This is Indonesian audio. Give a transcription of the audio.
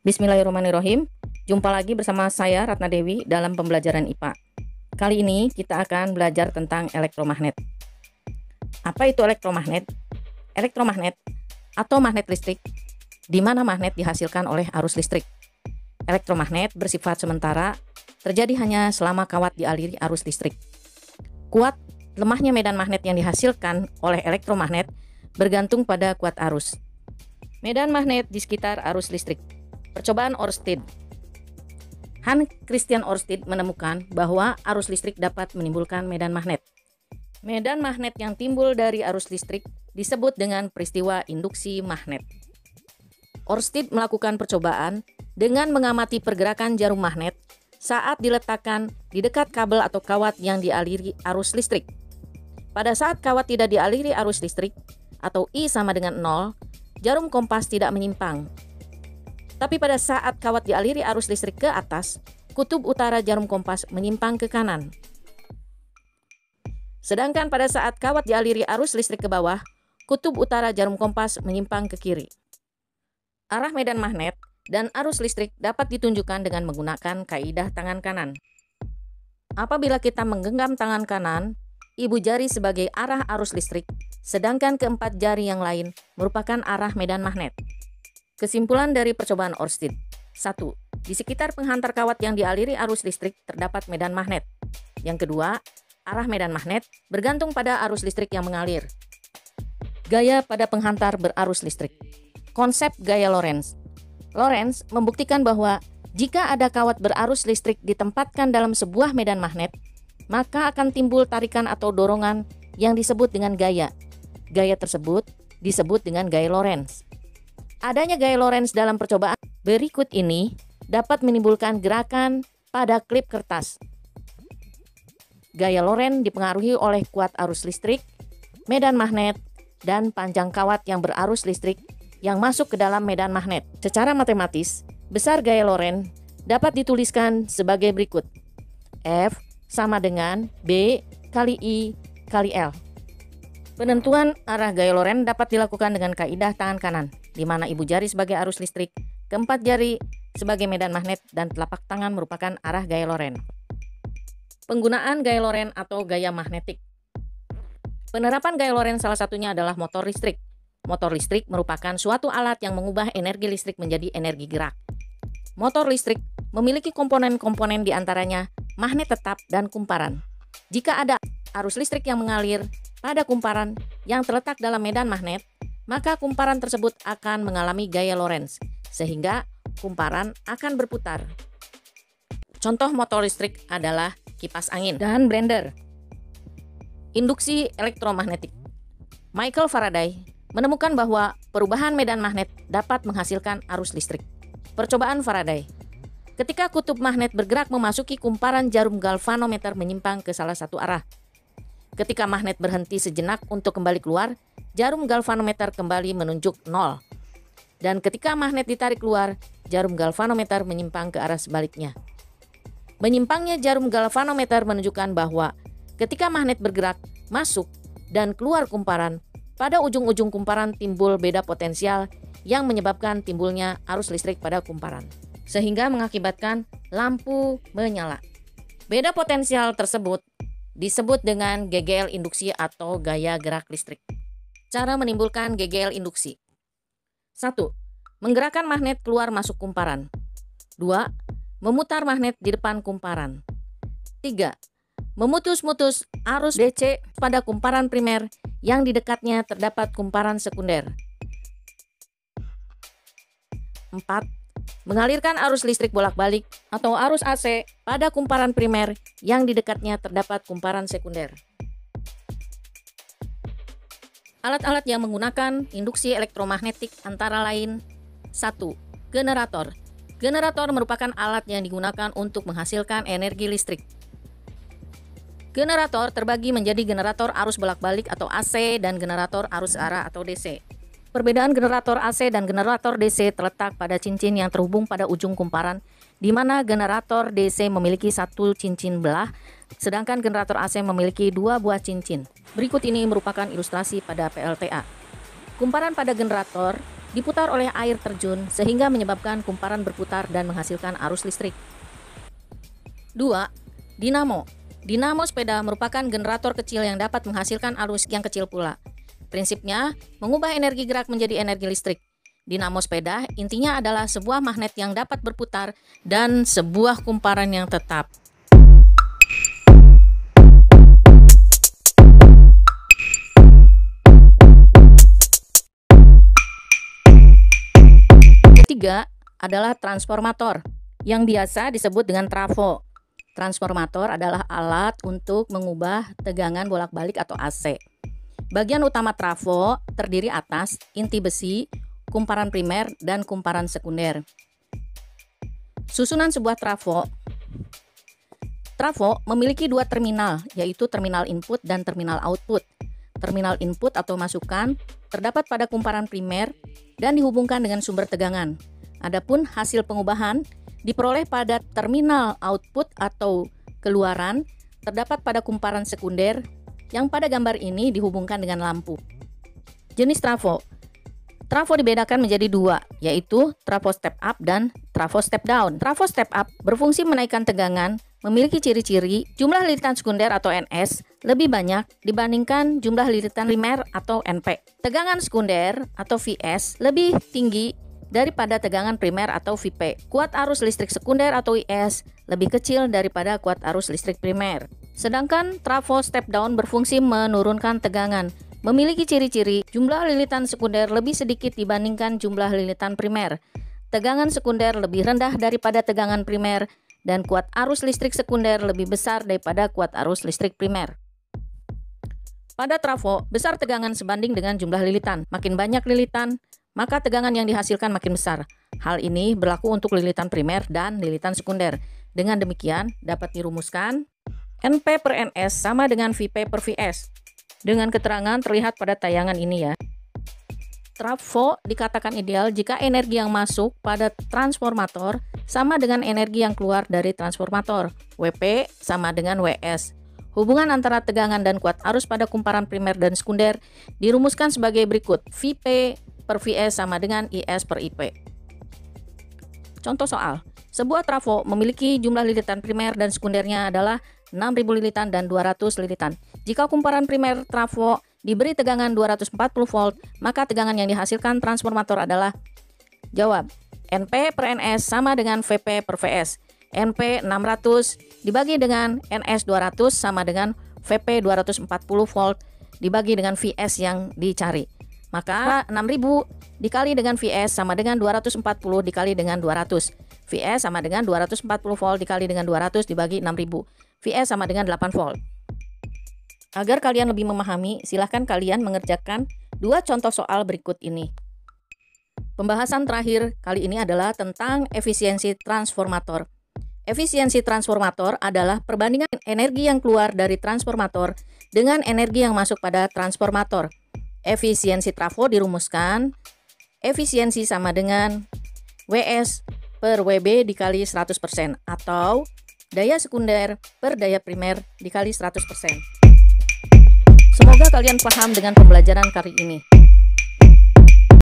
Bismillahirrahmanirrahim. Jumpa lagi bersama saya Ratna Dewi dalam pembelajaran IPA. Kali ini kita akan belajar tentang elektromagnet. Apa itu elektromagnet? Elektromagnet atau magnet listrik, di mana magnet dihasilkan oleh arus listrik. Elektromagnet bersifat sementara, terjadi hanya selama kawat dialiri arus listrik. Kuat, lemahnya medan magnet yang dihasilkan oleh elektromagnet bergantung pada kuat arus. Medan magnet di sekitar arus listrik. Percobaan Ørsted. Hans Christian Ørsted menemukan bahwa arus listrik dapat menimbulkan medan magnet. Medan magnet yang timbul dari arus listrik disebut dengan peristiwa induksi magnet. Ørsted melakukan percobaan dengan mengamati pergerakan jarum magnet saat diletakkan di dekat kabel atau kawat yang dialiri arus listrik. Pada saat kawat tidak dialiri arus listrik atau I sama dengan 0, jarum kompas tidak menyimpang. Tapi pada saat kawat dialiri arus listrik ke atas, kutub utara jarum kompas menyimpang ke kanan. Sedangkan pada saat kawat dialiri arus listrik ke bawah, kutub utara jarum kompas menyimpang ke kiri. Arah medan magnet dan arus listrik dapat ditunjukkan dengan menggunakan kaidah tangan kanan. Apabila kita menggenggam tangan kanan, ibu jari sebagai arah arus listrik, sedangkan keempat jari yang lain merupakan arah medan magnet. Kesimpulan dari percobaan Ørsted. 1. Di sekitar penghantar kawat yang dialiri arus listrik terdapat medan magnet. Yang kedua, arah medan magnet bergantung pada arus listrik yang mengalir. Gaya pada penghantar berarus listrik. Konsep gaya Lorentz. Lorentz membuktikan bahwa jika ada kawat berarus listrik ditempatkan dalam sebuah medan magnet, maka akan timbul tarikan atau dorongan yang disebut dengan gaya. Gaya tersebut disebut dengan gaya Lorentz. Adanya gaya Lorentz dalam percobaan berikut ini dapat menimbulkan gerakan pada klip kertas. Gaya Lorentz dipengaruhi oleh kuat arus listrik, medan magnet, dan panjang kawat yang berarus listrik yang masuk ke dalam medan magnet. Secara matematis, besar gaya Lorentz dapat dituliskan sebagai berikut. F sama dengan B kali I kali L. Penentuan arah gaya Lorentz dapat dilakukan dengan kaidah tangan kanan, di mana ibu jari sebagai arus listrik, keempat jari sebagai medan magnet, dan telapak tangan merupakan arah gaya Lorentz. Penggunaan gaya Lorentz atau gaya magnetik. Penerapan gaya Lorentz salah satunya adalah motor listrik. Motor listrik merupakan suatu alat yang mengubah energi listrik menjadi energi gerak. Motor listrik memiliki komponen-komponen di antaranya magnet tetap dan kumparan. Jika ada arus listrik yang mengalir pada kumparan yang terletak dalam medan magnet, maka kumparan tersebut akan mengalami gaya Lorentz, sehingga kumparan akan berputar. Contoh motor listrik adalah kipas angin dan blender. Induksi elektromagnetik. Michael Faraday menemukan bahwa perubahan medan magnet dapat menghasilkan arus listrik. Percobaan Faraday. Ketika kutub magnet bergerak memasuki kumparan, jarum galvanometer menyimpang ke salah satu arah. Ketika magnet berhenti sejenak untuk kembali keluar, jarum galvanometer kembali menunjuk 0. Dan ketika magnet ditarik keluar, jarum galvanometer menyimpang ke arah sebaliknya. Menyimpangnya jarum galvanometer menunjukkan bahwa ketika magnet bergerak, masuk, dan keluar kumparan, pada ujung-ujung kumparan timbul beda potensial yang menyebabkan timbulnya arus listrik pada kumparan, sehingga mengakibatkan lampu menyala. Beda potensial tersebut disebut dengan GGL induksi atau gaya gerak listrik. Cara menimbulkan GGL induksi. 1. Menggerakkan magnet keluar masuk kumparan. 2. Memutar magnet di depan kumparan. 3. Memutus-mutus arus DC pada kumparan primer yang di dekatnya terdapat kumparan sekunder. 4. Mengalirkan arus listrik bolak-balik atau arus AC pada kumparan primer yang di dekatnya terdapat kumparan sekunder. Alat-alat yang menggunakan induksi elektromagnetik antara lain. 1. Generator. Generator merupakan alat yang digunakan untuk menghasilkan energi listrik. Generator terbagi menjadi generator arus bolak-balik atau AC dan generator arus arah atau DC. Perbedaan generator AC dan generator DC terletak pada cincin yang terhubung pada ujung kumparan, di mana generator DC memiliki satu cincin belah, sedangkan generator AC memiliki dua buah cincin. Berikut ini merupakan ilustrasi pada PLTA. Kumparan pada generator diputar oleh air terjun sehingga menyebabkan kumparan berputar dan menghasilkan arus listrik. 2. Dinamo. Dinamo sepeda merupakan generator kecil yang dapat menghasilkan arus yang kecil pula. Prinsipnya, mengubah energi gerak menjadi energi listrik. Dinamo sepeda intinya adalah sebuah magnet yang dapat berputar dan sebuah kumparan yang tetap. Ketiga adalah transformator, yang biasa disebut dengan trafo. Transformator adalah alat untuk mengubah tegangan bolak-balik atau AC. Bagian utama trafo terdiri atas inti besi, kumparan primer, dan kumparan sekunder. Susunan sebuah trafo. Trafo memiliki dua terminal, yaitu terminal input dan terminal output. Terminal input atau masukan terdapat pada kumparan primer dan dihubungkan dengan sumber tegangan. Adapun hasil pengubahan diperoleh pada terminal output atau keluaran terdapat pada kumparan sekunder yang pada gambar ini dihubungkan dengan lampu. Jenis trafo. Trafo dibedakan menjadi dua, yaitu trafo step up dan trafo step down. Trafo step up berfungsi menaikkan tegangan, memiliki ciri-ciri jumlah lilitan sekunder atau NS lebih banyak dibandingkan jumlah lilitan primer atau NP. Tegangan sekunder atau VS lebih tinggi daripada tegangan primer atau VP. Kuat arus listrik sekunder atau IS lebih kecil daripada kuat arus listrik primer. Sedangkan trafo step down berfungsi menurunkan tegangan, memiliki ciri-ciri jumlah lilitan sekunder lebih sedikit dibandingkan jumlah lilitan primer. Tegangan sekunder lebih rendah daripada tegangan primer dan kuat arus listrik sekunder lebih besar daripada kuat arus listrik primer. Pada trafo, besar tegangan sebanding dengan jumlah lilitan. Makin banyak lilitan, maka tegangan yang dihasilkan makin besar. Hal ini berlaku untuk lilitan primer dan lilitan sekunder. Dengan demikian, dapat dirumuskan NP per NS sama dengan VP per VS. Dengan keterangan terlihat pada tayangan ini ya. Trafo dikatakan ideal jika energi yang masuk pada transformator sama dengan energi yang keluar dari transformator. WP sama dengan WS. Hubungan antara tegangan dan kuat arus pada kumparan primer dan sekunder dirumuskan sebagai berikut. VP per VS sama dengan IS per IP. Contoh soal. Sebuah trafo memiliki jumlah lilitan primer dan sekundernya adalah 6.000 lilitan dan 200 lilitan. Jika kumparan primer trafo diberi tegangan 240 volt, maka tegangan yang dihasilkan transformator adalah jawab. NP per NS sama dengan VP per VS. NP 600 dibagi dengan NS 200 sama dengan VP 240 volt dibagi dengan VS yang dicari. Maka 6.000 dikali dengan VS sama dengan 240 dikali dengan 200. VS sama dengan 240 volt dikali dengan 200 dibagi 6.000. VS sama dengan 8 volt. Agar kalian lebih memahami, silahkan kalian mengerjakan dua contoh soal berikut ini. Pembahasan terakhir kali ini adalah tentang efisiensi transformator. Efisiensi transformator adalah perbandingan energi yang keluar dari transformator dengan energi yang masuk pada transformator. Efisiensi trafo dirumuskan, efisiensi sama dengan WS per WB dikali 100% atau daya sekunder per daya primer dikali 100%. Semoga kalian paham dengan pembelajaran kali ini.